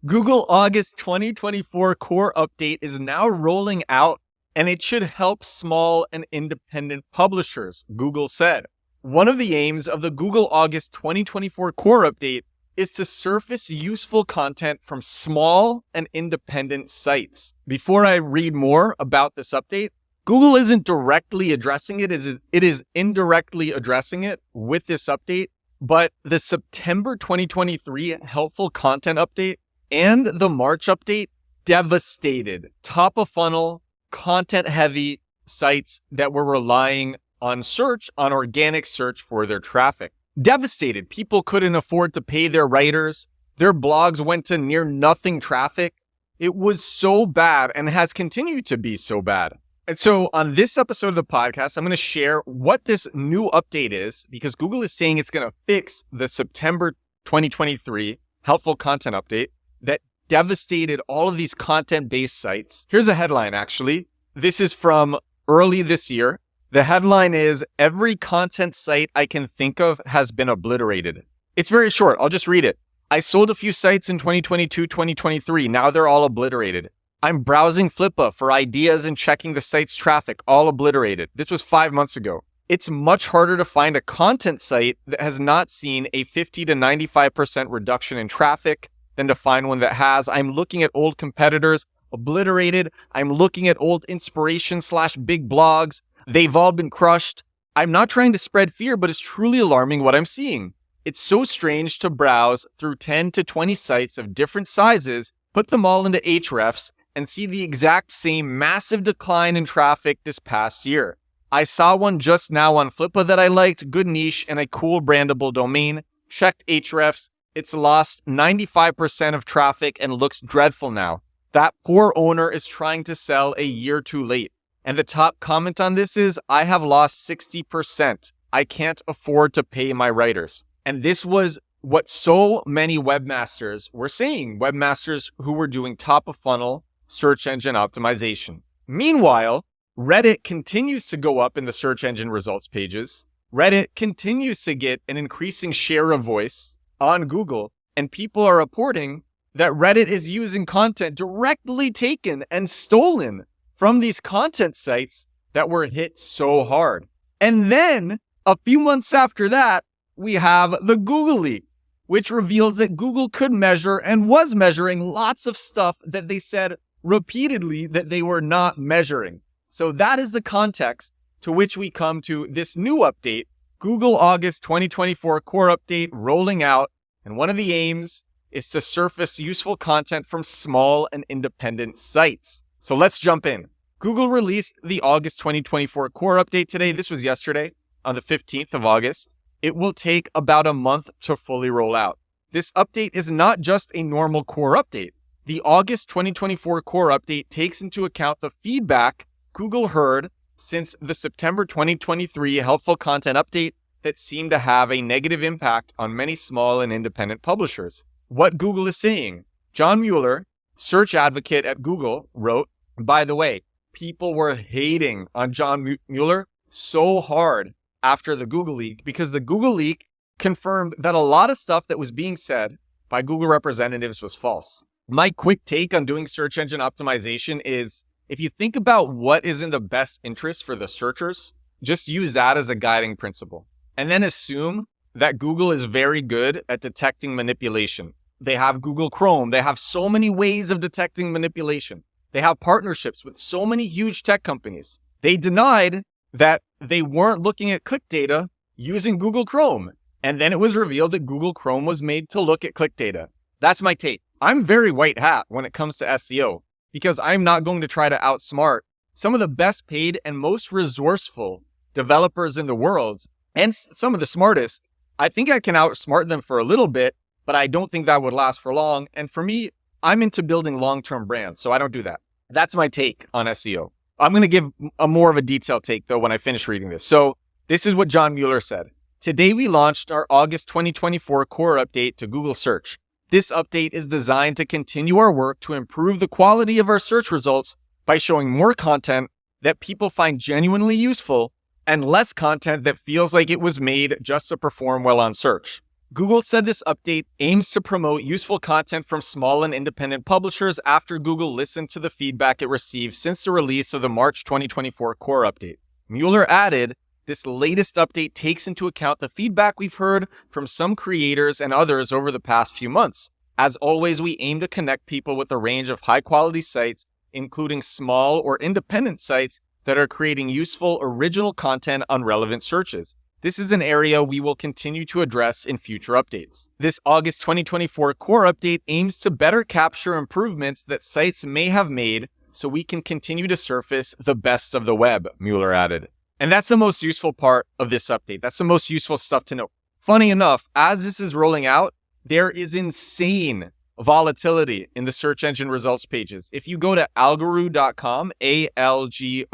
Google August 2024 core update is now rolling out, and it should help small and independent publishers, Google said. One of the aims of the Google August 2024 core update is to surface useful content from small and independent sites. Before I read more about this update, Google isn't directly addressing it, it is indirectly addressing it with this update, but the September 2023 helpful content update and the March update devastated top-of-funnel, content-heavy sites that were relying on search, on organic search for their traffic. Devastated. People couldn't afford to pay their writers. Their blogs went to near nothing traffic. It was so bad and has continued to be so bad. And so on this episode of the podcast, I'm going to share what this new update is, because Google is saying it's going to fix the September 2023 helpful content update that devastated all of these content-based sites. Here's a headline, actually. This is from early this year. The headline is, "Every content site I can think of has been obliterated." It's very short. I'll just read it. "I sold a few sites in 2022, 2023. Now they're all obliterated. I'm browsing Flippa for ideas and checking the site's traffic, all obliterated." This was 5 months ago. It's much harder to find a content site that has not seen a 50 to 95% reduction in traffic than to find one that has. I'm looking at old competitors, obliterated. I'm looking at old inspiration/big blogs. They've all been crushed. I'm not trying to spread fear, but it's truly alarming what I'm seeing. It's so strange to browse through 10 to 20 sites of different sizes, put them all into Hrefs, and see the exact same massive decline in traffic this past year. I saw one just now on Flippa that I liked, good niche and a cool brandable domain. Checked Hrefs. It's lost 95% of traffic and looks dreadful now. That poor owner is trying to sell a year too late. And the top comment on this is, "I have lost 60%. I can't afford to pay my writers." And this was what so many webmasters were saying, webmasters who were doing top of funnel search engine optimization. Meanwhile, Reddit continues to go up in the search engine results pages. Reddit continues to get an increasing share of voice on Google, and people are reporting that Reddit is using content directly taken and stolen from these content sites that were hit so hard. And then a few months after that, we have the Google leak, which reveals that Google could measure and was measuring lots of stuff that they said repeatedly that they were not measuring. So that is the context to which we come to this new update, Google August 2024 core update rolling out. And one of the aims is to surface useful content from small and independent sites. So let's jump in. Google released the August 2024 core update today. This was yesterday on the 15th of August. It will take about a month to fully roll out. This update is not just a normal core update. The August 2024 core update takes into account the feedback Google heard since the September 2023 helpful content update that seemed to have a negative impact on many small and independent publishers. What Google is saying, John Mueller, search advocate at Google, wrote, by the way, people were hating on John Mueller so hard after the Google leak because the Google leak confirmed that a lot of stuff that was being said by Google representatives was false. My quick take on doing search engine optimization is, if you think about what is in the best interest for the searchers, just use that as a guiding principle. And then assume that Google is very good at detecting manipulation. They have Google Chrome. They have so many ways of detecting manipulation. They have partnerships with so many huge tech companies. They denied that they weren't looking at click data using Google Chrome. And then it was revealed that Google Chrome was made to look at click data. That's my take. I'm very white hat when it comes to SEO because I'm not going to try to outsmart some of the best paid and most resourceful developers in the world and some of the smartest. I think I can outsmart them for a little bit, but I don't think that would last for long. And for me, I'm into building long-term brands, so I don't do that. That's my take on SEO. I'm going to give a more of a detailed take, though, when I finish reading this. So this is what John Mueller said. Today, we launched our August 2024 core update to Google Search. This update is designed to continue our work to improve the quality of our search results by showing more content that people find genuinely useful and less content that feels like it was made just to perform well on search. Google said this update aims to promote useful content from small and independent publishers after Google listened to the feedback it received since the release of the March 2024 core update. Mueller added, this latest update takes into account the feedback we've heard from some creators and others over the past few months. As always, we aim to connect people with a range of high-quality sites, including small or independent sites that are creating useful, original content on relevant searches. This is an area we will continue to address in future updates. This August 2024 core update aims to better capture improvements that sites may have made so we can continue to surface the best of the web, Mueller added. And that's the most useful part of this update. That's the most useful stuff to know. Funny enough, as this is rolling out, there is insane volatility in the search engine results pages. If you go to algoroo.com, algoroo.com,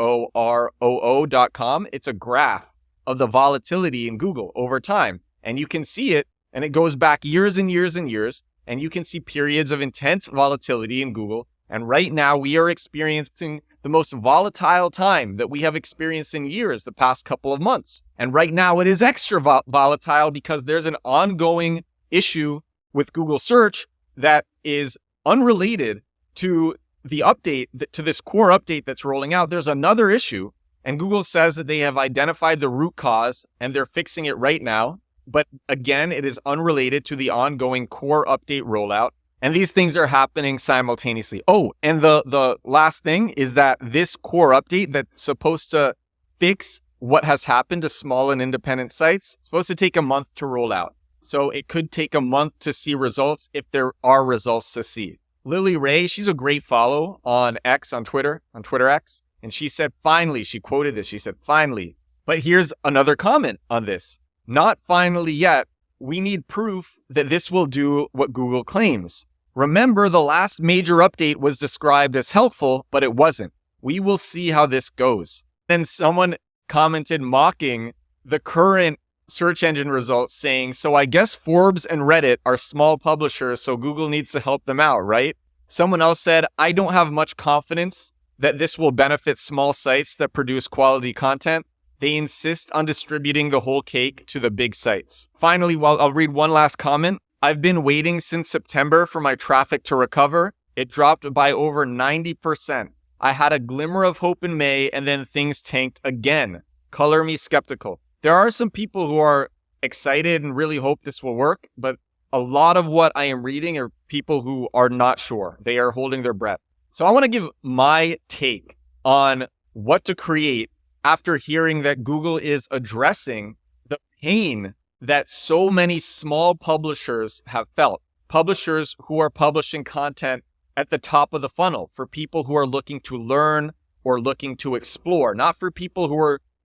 it's a graph of the volatility in Google over time. And you can see it, and it goes back years and years and years, and you can see periods of intense volatility in Google. And right now we are experiencing the most volatile time that we have experienced in years, the past couple of months. And right now it is extra volatile because there's an ongoing issue with Google search that is unrelated to the update, to this core update that's rolling out. There's another issue. And Google says that they have identified the root cause and they're fixing it right now. But again, it is unrelated to the ongoing core update rollout. And these things are happening simultaneously. Oh, and the last thing is that this core update that's supposed to fix what has happened to small and independent sites is supposed to take a month to roll out. So it could take a month to see results if there are results to see. Lily Ray, she's a great follow on X, on Twitter X. And she said, finally, she quoted this. She said, finally. But here's another comment on this. Not finally yet. We need proof that this will do what Google claims. Remember, the last major update was described as helpful, but it wasn't. We will see how this goes. Then someone commented mocking the current search engine results saying, so I guess Forbes and Reddit are small publishers, so Google needs to help them out, right? Someone else said, I don't have much confidence that this will benefit small sites that produce quality content. They insist on distributing the whole cake to the big sites. Finally, I'll read one last comment. I've been waiting since September for my traffic to recover. It dropped by over 90%. I had a glimmer of hope in May and then things tanked again. Color me skeptical. There are some people who are excited and really hope this will work, but a lot of what I am reading are people who are not sure. They are holding their breath. So I want to give my take on what to create after hearing that Google is addressing the pain that so many small publishers have felt. Publishers who are publishing content at the top of the funnel for people who are looking to learn or looking to explore, not for people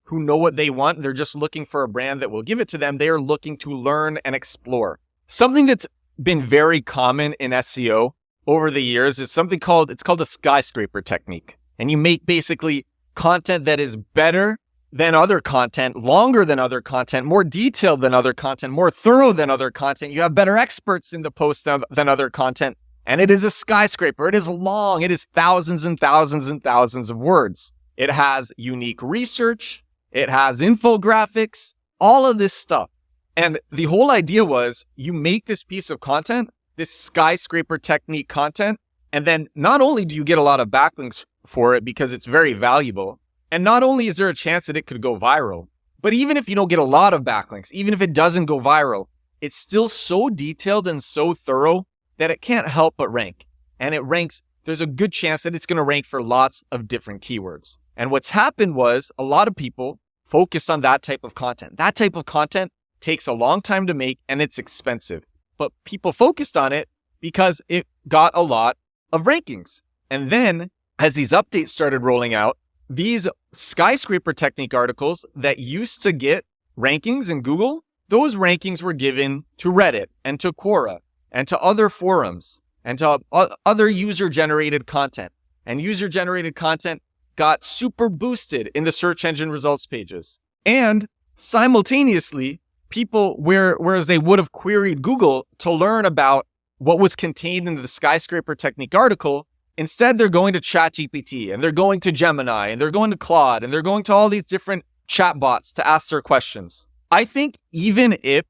who know what they want. They're just looking for a brand that will give it to them. They are looking to learn and explore. Something that's been very common in SEO over the years is something called the skyscraper technique. And you make basically content that is better than other content, longer than other content, more detailed than other content, more thorough than other content. You have better experts in the post than other content. And it is a skyscraper. It is long. It is thousands and thousands and thousands of words. It has unique research. It has infographics, all of this stuff. And the whole idea was you make this piece of content, this skyscraper technique content, and then not only do you get a lot of backlinks for it because it's very valuable, and not only is there a chance that it could go viral, but even if you don't get a lot of backlinks, even if it doesn't go viral, it's still so detailed and so thorough that it can't help but rank. And it ranks, there's a good chance that it's going to rank for lots of different keywords. And what's happened was a lot of people focused on that type of content. That type of content takes a long time to make and it's expensive. But people focused on it because it got a lot of rankings. And then as these updates started rolling out, these skyscraper technique articles that used to get rankings in Google, those rankings were given to Reddit and to Quora and to other forums and to other user-generated content. And user-generated content got super boosted in the search engine results pages. And simultaneously, people, whereas they would have queried Google to learn about what was contained in the skyscraper technique article, instead they're going to ChatGPT and they're going to Gemini and they're going to Claude and they're going to all these different chatbots to ask their questions. I think even if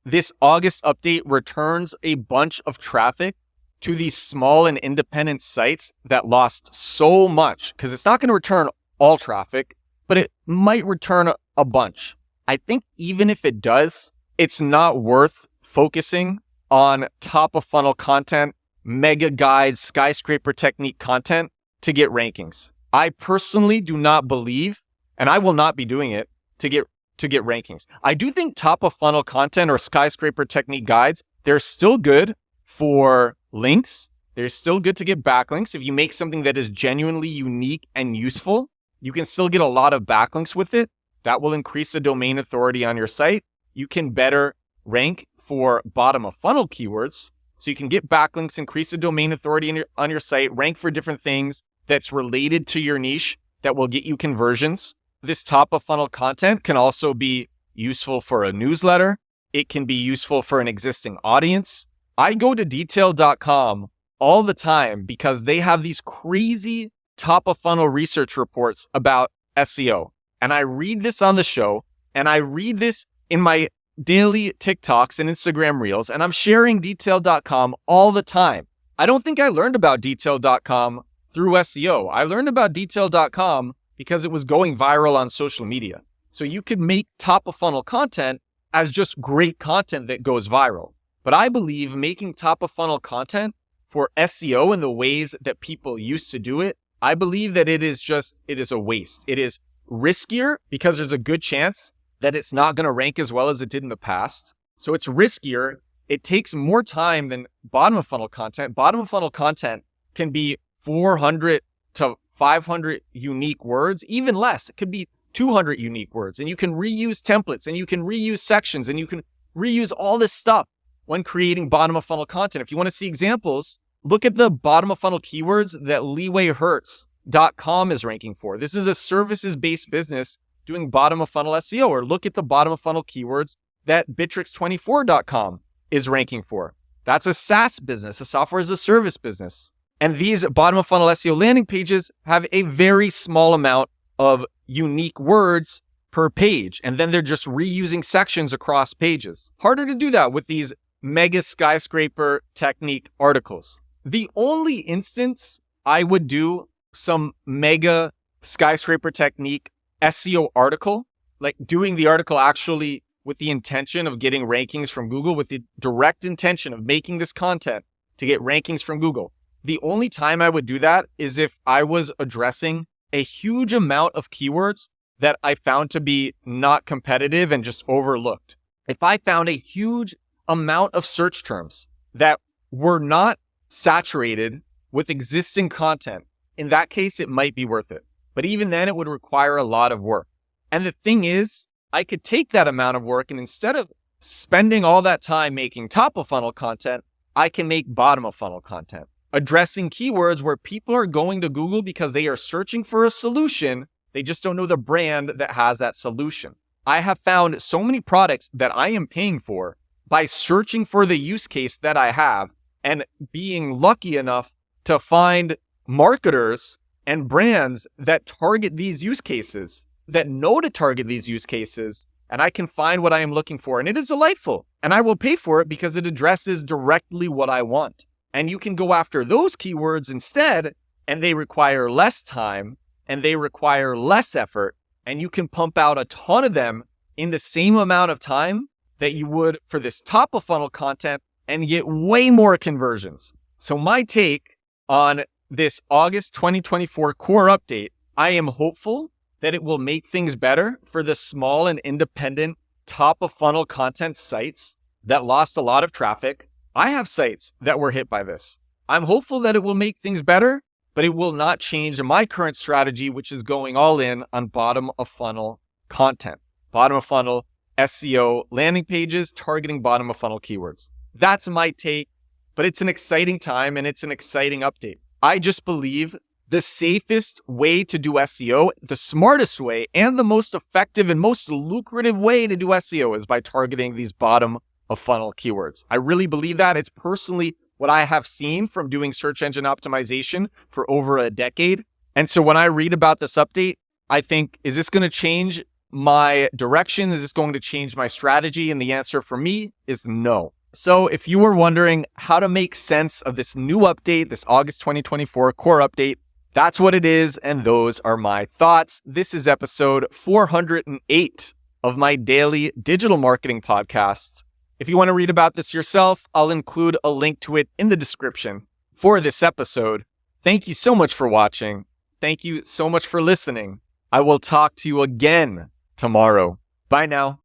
this August update returns a bunch of traffic to these small and independent sites that lost so much, because it's not going to return all traffic, but it might return a bunch. I think even if it does, it's not worth focusing on top of funnel content, mega guides, skyscraper technique content to get rankings. I personally do not believe, and I will not be doing it to get rankings. I do think top of funnel content or skyscraper technique guides, they're still good for links. They're still good to get backlinks. If you make something that is genuinely unique and useful, you can still get a lot of backlinks with it. That will increase the domain authority on your site. You can better rank for bottom of funnel keywords. So you can get backlinks, increase the domain authority on your site, rank for different things that's related to your niche that will get you conversions. This top of funnel content can also be useful for a newsletter. It can be useful for an existing audience. I go to detail.com all the time because they have these crazy top of funnel research reports about SEO. And I read this on the show, and I read this in my daily TikToks and Instagram reels, and I'm sharing detail.com all the time. I don't think I learned about detail.com through SEO. I learned about detail.com because it was going viral on social media. So you could make top of funnel content as just great content that goes viral. But I believe making top of funnel content for SEO in the ways that people used to do it, I believe that it is a waste. It is riskier because there's a good chance that it's not going to rank as well as it did in the past. So it's riskier. It takes more time than bottom of funnel content. Bottom of funnel content can be 400 to 500 unique words, even less. It could be 200 unique words, and you can reuse templates, and you can reuse sections, and you can reuse all this stuff when creating bottom of funnel content. If you want to see examples, look at the bottom of funnel keywords that leewayhertz.com is ranking for. This is a services-based business doing bottom of funnel SEO, or look at the bottom of funnel keywords that bitrix24.com is ranking for. That's a SaaS business, a software as a service business. And these bottom of funnel SEO landing pages have a very small amount of unique words per page. And then they're just reusing sections across pages. Harder to do that with these mega skyscraper technique articles. The only instance I would do some mega skyscraper technique SEO article, like doing the article actually with the intention of getting rankings from Google, with the direct intention of making this content to get rankings from Google. The only time I would do that is if I was addressing a huge amount of keywords that I found to be not competitive and just overlooked. If I found a huge amount of search terms that were not saturated with existing content, in that case, it might be worth it. But even then, it would require a lot of work. And the thing is, I could take that amount of work, and instead of spending all that time making top of funnel content, I can make bottom of funnel content, addressing keywords where people are going to Google because they are searching for a solution. They just don't know the brand that has that solution. I have found so many products that I am paying for by searching for the use case that I have and being lucky enough to find marketers and brands that target these use cases, that know to target these use cases, and I can find what I am looking for. And it is delightful. And I will pay for it because it addresses directly what I want. And you can go after those keywords instead, and they require less time and they require less effort. And you can pump out a ton of them in the same amount of time that you would for this top of funnel content and get way more conversions. So my take on this August 2024 core update, I am hopeful that it will make things better for the small and independent top of funnel content sites that lost a lot of traffic. I have sites that were hit by this. I'm hopeful that it will make things better, but it will not change my current strategy, which is going all in on bottom of funnel content, bottom of funnel SEO landing pages, targeting bottom of funnel keywords. That's my take, but it's an exciting time and it's an exciting update. I just believe the safest way to do SEO, the smartest way, and the most effective and most lucrative way to do SEO is by targeting these bottom of funnel keywords. I really believe that. It's personally what I have seen from doing search engine optimization for over a decade. And so when I read about this update, I think, is this going to change my direction? Is this going to change my strategy? And the answer for me is no. So if you were wondering how to make sense of this new update, this August 2024 core update, that's what it is. And those are my thoughts. This is episode 408 of my daily digital marketing podcasts. If you want to read about this yourself, I'll include a link to it in the description for this episode. Thank you so much for watching. Thank you so much for listening. I will talk to you again tomorrow. Bye now.